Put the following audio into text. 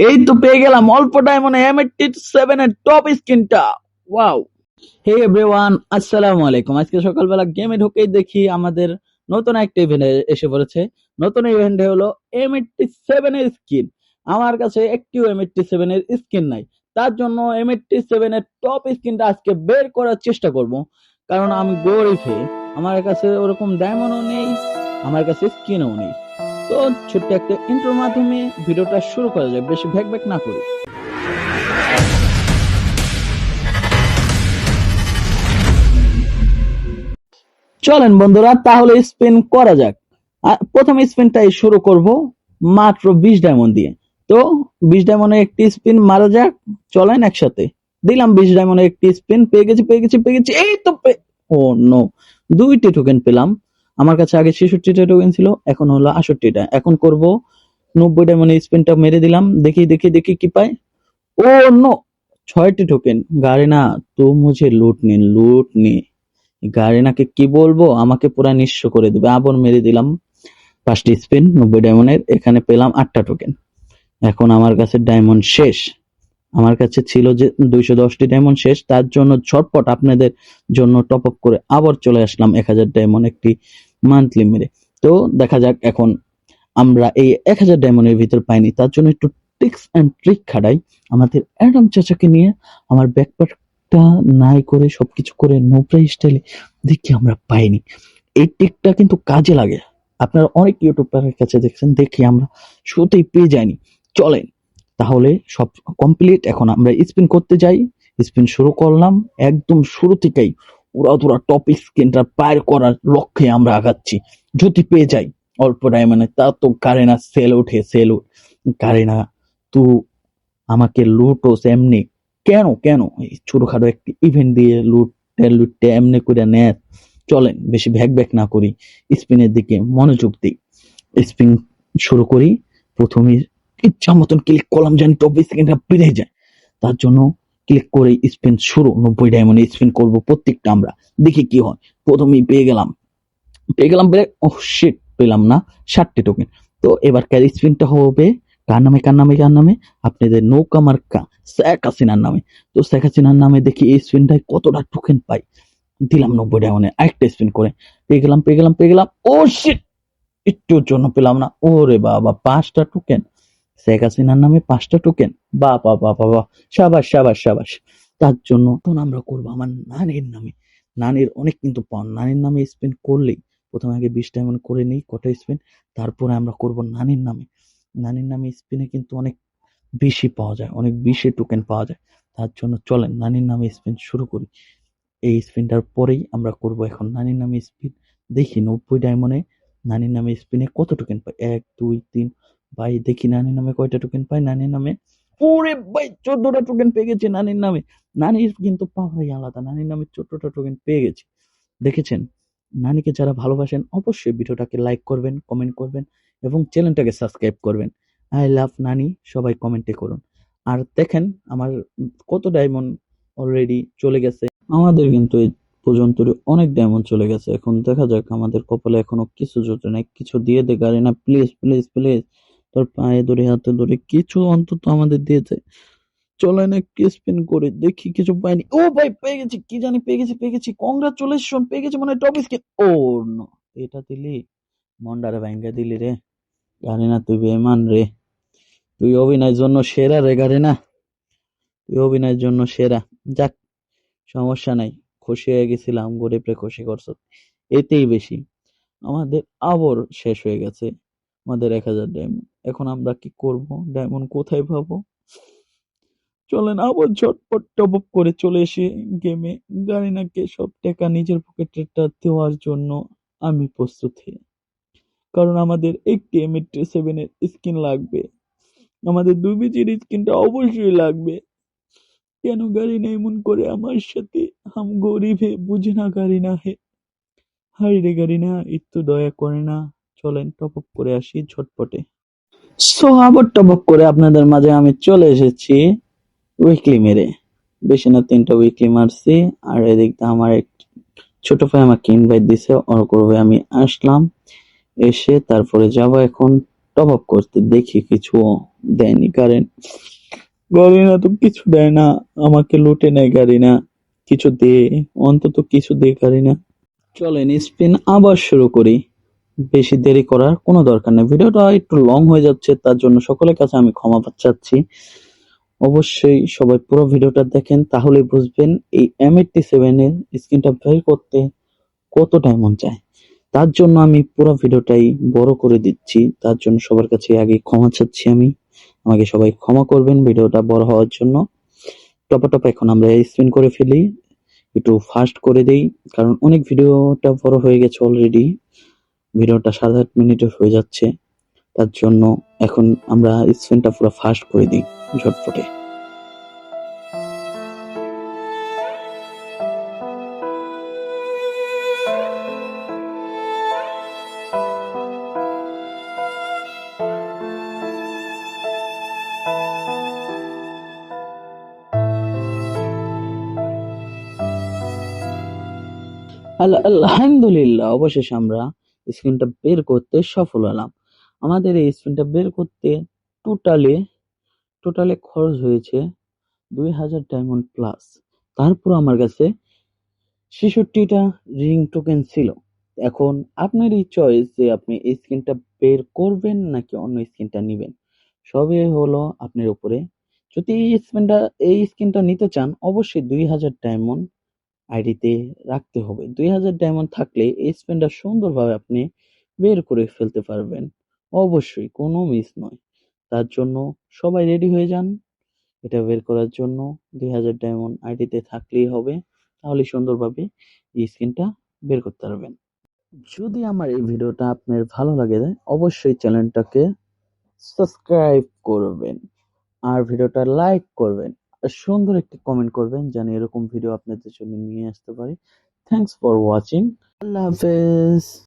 এই তো পেয়ে গেলাম অল্প ডায়মন্ডে M87 এর টপ স্কিনটা। ওয়াও! হে এভরিওয়ান, আসসালামু আলাইকুম। আজকে সকালবেলা গেমে ঢুকেই দেখি আমাদের নতুন একটা ইভেন্ট এসে পড়েছে। নতুন ইভেন্টে হলো M87 এর স্কিন। আমার কাছে একটিও M87 এর স্কিন নাই, তার জন্য M87 এর টপ স্কিনটা আজকে বের করার চেষ্টা করব। কারণ আমি গরিব, আমার কাছে ওরকম ডায়মন্ডও নেই, আমার কাছে স্কিনও নেই। তো ছোট্ট একটা ইন্ট্রোর মাধ্যমে ভিডিওটা শুরু করা যায়, বেশি ভ্যাক ভ্যাক না করি। চলেন বন্ধুরা, তাহলে স্পিন করা যাক। প্রথম স্পিনটাই শুরু করব মাত্র 20 ডায়মন্ড দিয়ে। তো 20 ডায়মন্ডের একটি স্পিন মারা যাক। চলেন একসাথে দিলাম 20 ডায়মন্ডের একটি স্পিন। পেয়ে গেছি। এই তো ও নো, দুইটি টোকেন পেলাম। আমার কাছে আগে 66টা টোকেন ছিল, এখন হলো 68টা। এখন করব 90 ডায়মন্ডের স্পিনটা মেরে দিলাম। দেখি কি পাই। ও নো, 6টি টোকেন। গাড়িনা তো মুঝে লুট নে। গাড়িনাকে কি বলবো, আমাকে পুরা নিঃস্ব করে দিবে। আবার মেরে দিলাম 5টি স্পিন 90 ডায়মন্ডের। এখানে পেলাম 8টা টোকেন। এখন আমার কাছে ডায়মন্ড শেষ। আমার কাছে ছিল যে 210টি ডায়মন্ড শেষ, তার জন্য ঝটপট আপনাদের জন্য টপ আপ করে আবার চলে আসলাম 1000 ডায়মন্ড একটি মান্থলি মেরে। তো দেখা যাক এখন আমরা এই 1000 ডায়মন্ডের ভিতর পাইনি, তার জন্য একটু টিক্স এন্ড ট্রিক খাটাই। আমাদের অ্যাডাম চাচাকে নিয়ে আমার ব্যাকপ্যাকটা নাই করে সবকিছু করে নোবরা স্টাইলে দেখি আমরা পাইনি। এই ট্রিকটা কিন্তু কাজে লাগে। আপনারা অনেক ইউটিউবারের কাছে দেখছেন, দেখি আমরা শুরুতেই পেয়ে যাইনি। চলেন তাহলে সব কমপ্লিট, এখন আমরা স্পিন করতে যাই। স্পিন শুরু করলাম, একদম শুরু থেকেই উড়াধুরা টপ স্ক্রিনটা পার করার লক্ষ্যে আমরা আগাচ্ছি। যদি পেয়ে যাই অল্প ডায়মন্ডে, তা তো কারেনা সেল কারেনা, তুই আমাকে লুটোস এমনি কেন এই ছোটখাটো একটি ইভেন্ট দিয়ে লুটতে এমনি করে নেয়। চলেন বেশি ভ্যাক না করি, স্পিনের দিকে মনোযোগ দিই। স্পিন শুরু করি। প্রথমে ইচ্ছা মতন ক্লিক করলাম যেন টপ স্ক্রিনটা বেড়ে যায়, তার জন্য ক্লিক করে স্পিন শুরু। 90 ডায়মন্ডে স্পিন করব প্রত্যেকটা আমরা, দেখি কি হয়। প্রথমেই পেয়ে গেলাম ও শিট, পেলাম না 60টি টোকেন। তো এবার ক্যারি স্পিনটা হবে কার নামে আপনাদের নৌকা মার্কা শেখ হাসিনার নামে। তো শেখ হাসিনার নামে দেখি এই স্পিনটায় কতটা টোকেন পাই। দিলাম 90 ডায়মন্ডে আরেকটা স্পিন করে। পেয়ে গেলাম ও শিট, একটুর জন্য পেলাম না। ওরে বাবা, 5টা টোকেন। শেখ হাসিনার নামে 5টা টোকেন। বাহ, সাবাস। তার জন্য তখন আমরা করবো আমার নানির নামে। নানির অনেক কিন্তু পাওয়া, নানির নামে স্পেন্ড করলেই প্রথমে আগে 20 ডায়মন্ড করে নিই কটা স্পেন্ড, তারপরে আমরা করব নানির নামে। নানির নামে স্পিনে কিন্তু অনেক বেশি পাওয়া যায়, অনেক বেশি টোকেন পাওয়া যায়। তার জন্য চলেন নানির নামে স্পিন শুরু করি। এই স্পিনটার পরেই আমরা করব এখন নানির নামে স্পিন। দেখি 90 ডায়মন্ডে নানির নামে স্পিনে কত টোকেন পাই। 1 2 3, ভাই দেখি নানির নামে কয়টা টোকেন পাই। নানির নামে ওরে ভাই 14টা টোকেন পেয়ে গেছি নানির নামে। নানির কিন্তু পাওয়ারই আলাদা, নানির নামে 14টা টোকেন পেয়ে গেছি। দেখেছেন, নানিকে যারা ভালোবাসেন অবশ্যই ভিডিওটাকে লাইক করবেন, কমেন্ট করবেন এবং চ্যানেলটাকে সাবস্ক্রাইব করবেন। আই লাভ নানি, সবাই কমেন্টে করুন। আর দেখেন আমার কত ডায়মন্ড অলরেডি চলে গেছে। আমাদের কিন্তু এই পর্যন্ত অনেক ডায়মন্ড চলে গেছে। এখন দেখা যাক, আমাদের কপালে এখনো কিছু জোটে নাই। কিছু দিয়ে দে গাড়িনা, প্লিজ তোর পায়ে ধরে হাতে ধরে কিছু অন্তত আমাদের দিয়ে যায়। চলেন একটু স্পিন করে দেখি, কিছু পাইনি। ও ভাই পেয়ে গেছি, কি জানি পেয়ে গেছি। কংগ্রাচুলেশন, পেয়ে গেছি মানে টপ স্কিন। ও নো, এটা দিলি মন্ডারে ভাঙ্গা দিলি রে গাড়িনা, তুই বেমান রে। তুই অভিনয়ের জন্য সেরা রে গাড়িনা, তুই অভিনয়ের জন্য সেরা। যাক, সমস্যা নাই, খুশি হয়ে গেছিলাম, গরিবরে খুশি করছ, এতেই বেশি। আমাদের আবার শেষ হয়ে গেছে আমাদের 1000 ডায়মন্ড। এখন আমরা কি করব, ডায়মন্ড কোথায় পাবো? চলেন আবার ঝটপট টপ আপ করে চলে এসে গেমে গারিনাকে সব টাকা নিজের পকেটে দেওয়ার জন্য আমি প্রস্তুত, কারণ আমাদের একটি M87 এর স্কিন লাগবে, আমাদের 2 বিজির স্কিনটা অবশ্যই লাগবে। কেন গারিনা এমন করে আমার সাথে? হাম গরিব হে, বুঝে না গারিনা হে। হাই রে গারিনা, একটু দয়া করে না। চলেন টপ আপ করে আসি ঝটপটে। সো আবার টপ আপ করে আপনাদের মাঝে আমি চলে এসেছি উইকলি মেরে। বেশি না 3টা উইকলি মারছি। আর এদিক দিয়ে আমার এক ছোট ভাই আমাকে ইনভাইট দিছে, ওর করবে। আমি আসলাম, এসে তারপরে যাব এখন টপ আপ করতে। দেখি কিছু দেয়নি কারেন্ট। গরিনা তো কিছু দেয় না, আমাকে লুটে নেয় গারিনা। কিছু দে, অন্তত কিছু দে গারিনা। চলেন স্পিন আবার শুরু করি। বেশি দেরি করার কোনো দরকার নেই, ভিডিওটা একটু লং হয়ে যাচ্ছে, তার জন্য সকলের কাছে আমি ক্ষমা চাচ্ছি। অবশ্যই সবাই পুরো ভিডিওটা দেখেন, তাহলেই বুঝবেন এই M87 এর স্ক্রিনটা বের করতে কত ডায়মন্ড চায়। তার জন্য আমি পুরো ভিডিওটাই বড় করে দিচ্ছি, তার জন্য সবার কাছে আগে ক্ষমা চাচ্ছি আমি। আমাকে সবাই ক্ষমা করবেন ভিডিওটা বড় হওয়ার জন্য। টপা এখন আমরা স্পিন করে ফেলি, একটু ফাস্ট করে দেই, কারণ অনেক ভিডিওটা বড় হয়ে গেছে অলরেডি। ভিডিওটা 7.5 মিনিটের হয়ে যাচ্ছে, তার জন্য এখন আমরা স্পিনটা পুরো ফাস্ট করে দিই ঝটপটে। আলহামদুলিল্লাহ, অবশেষে আমরা স্ক্রিনটা বের করতে সফল হলাম। আমাদের এই স্ক্রিনটা বের করতে টোটালে টোটালে খরচ হয়েছে 2000 ডায়মন্ড প্লাস। তারপর আমার কাছে 66টা রিং টোকেন ছিল। এখন আপনারই চয়েস যে আপনি এই স্ক্রিনটা বের করবেন নাকি অন্য স্ক্রিনটা নিবেন, সবই হলো আপনার উপরে। যদি এই স্ক্রিনটা নিতে চান, অবশ্যই 2000 ডায়মন্ড আইডিতে রাখতে হবে। 2000 ডায়মন্ড থাকলে এই স্পিনটা সুন্দরভাবে আপনি বের করে ফেলতে পারবেন। অবশ্যই কোনো মিস নয়। তার জন্য সবাই রেডি হয়ে যান। এটা বের করার জন্য 2000 ডায়মন্ড আইডিতে থাকলেই হবে। তাহলে সুন্দরভাবে এই স্ক্রিনটা বের করতে পারবেন। যদি আমার এই ভিডিওটা আপনার ভালো লাগে, অবশ্যই চ্যানেলটাকে সাবস্ক্রাইব করবেন আর ভিডিওটা লাইক করবেন আর সুন্দর একটি কমেন্ট করবেন, জানি এরকম ভিডিও আপনাদের জন্য নিয়ে আসতে পারি। Thanks for watching. আল্লাহ হাফেজ।